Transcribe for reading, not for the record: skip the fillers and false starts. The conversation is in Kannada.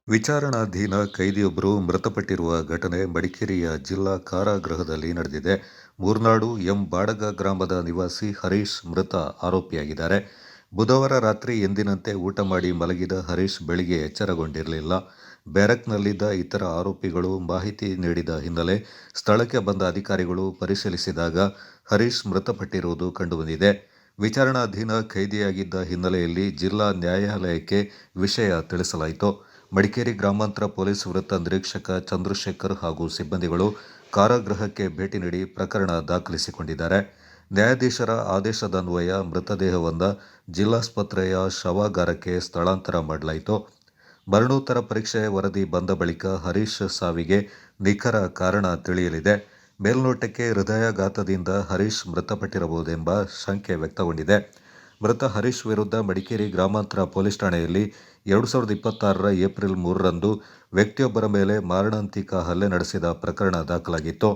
ವಿಚಾರಣಾಧೀನ ಕೈದಿಯೊಬ್ಬರು ಮೃತಪಟ್ಟಿರುವ ಘಟನೆ ಮಡಿಕೇರಿಯ ಜಿಲ್ಲಾ ಕಾರಾಗೃಹದಲ್ಲಿ ನಡೆದಿದೆ. ಮೂರ್ನಾಡು ಎಂ. ಬಾಡಗ ಗ್ರಾಮದ ನಿವಾಸಿ ಹರೀಶ್ ಮೃತ ಆರೋಪಿಯಾಗಿದ್ದಾರೆ. ಬುಧವಾರ ರಾತ್ರಿ ಎಂದಿನಂತೆ ಊಟ ಮಾಡಿ ಮಲಗಿದ ಹರೀಶ್ ಬೆಳಿಗ್ಗೆ ಎಚ್ಚರಗೊಂಡಿರಲಿಲ್ಲ. ಬ್ಯಾರಕ್ನಲ್ಲಿದ್ದ ಇತರ ಆರೋಪಿಗಳು ಮಾಹಿತಿ ನೀಡಿದ ಹಿನ್ನೆಲೆ ಸ್ಥಳಕ್ಕೆ ಬಂದ ಅಧಿಕಾರಿಗಳು ಪರಿಶೀಲಿಸಿದಾಗ ಹರೀಶ್ ಮೃತಪಟ್ಟಿರುವುದು ಕಂಡುಬಂದಿದೆ. ವಿಚಾರಣಾಧೀನ ಖೈದಿಯಾಗಿದ್ದ ಹಿನ್ನೆಲೆಯಲ್ಲಿ ಜಿಲ್ಲಾ ನ್ಯಾಯಾಲಯಕ್ಕೆ ವಿಷಯ ತಿಳಿಸಲಾಯಿತು. ಮಡಿಕೇರಿ ಗ್ರಾಮಾಂತರ ಪೊಲೀಸ್ ವೃತ್ತ ನಿರೀಕ್ಷಕ ಚಂದ್ರಶೇಖರ್ ಹಾಗೂ ಸಿಬ್ಬಂದಿಗಳು ಕಾರಾಗೃಹಕ್ಕೆ ಭೇಟಿ ನೀಡಿ ಪ್ರಕರಣ ದಾಖಲಿಸಿಕೊಂಡಿದ್ದಾರೆ. ನ್ಯಾಯಾಧೀಶರ ಆದೇಶದನ್ವಯ ಮೃತದೇಹವನ್ನು ಜಿಲ್ಲಾಸ್ಪತ್ರೆಯ ಶವಾಗಾರಕ್ಕೆ ಸ್ಥಳಾಂತರ ಮಾಡಲಾಯಿತು. ಮರಣೋತ್ತರ ಪರೀಕ್ಷೆ ವರದಿ ಬಂದ ಬಳಿಕ ಹರೀಶ್ ಸಾವಿಗೆ ನಿಖರ ಕಾರಣ ತಿಳಿಯಲಿದೆ. ಮೇಲ್ನೋಟಕ್ಕೆ ಹೃದಯಾಘಾತದಿಂದ ಹರೀಶ್ ಮೃತಪಟ್ಟಿರಬಹುದೆಂಬ ಶಂಕೆ ವ್ಯಕ್ತಗೊಂಡಿದೆ. ಮೃತ ಹರೀಶ್ ವಿರುದ್ಧ ಮಡಿಕೇರಿ ಗ್ರಾಮಾಂತರ ಪೊಲೀಸ್ ಠಾಣೆಯಲ್ಲಿ 2026ರ ಏಪ್ರಿಲ್ 3ರಂದು ವ್ಯಕ್ತಿಯೊಬ್ಬರ ಮೇಲೆ ಮಾರಣಾಂತಿಕ ಹಲ್ಲೆ ನಡೆಸಿದ ಪ್ರಕರಣ ದಾಖಲಾಗಿತ್ತು.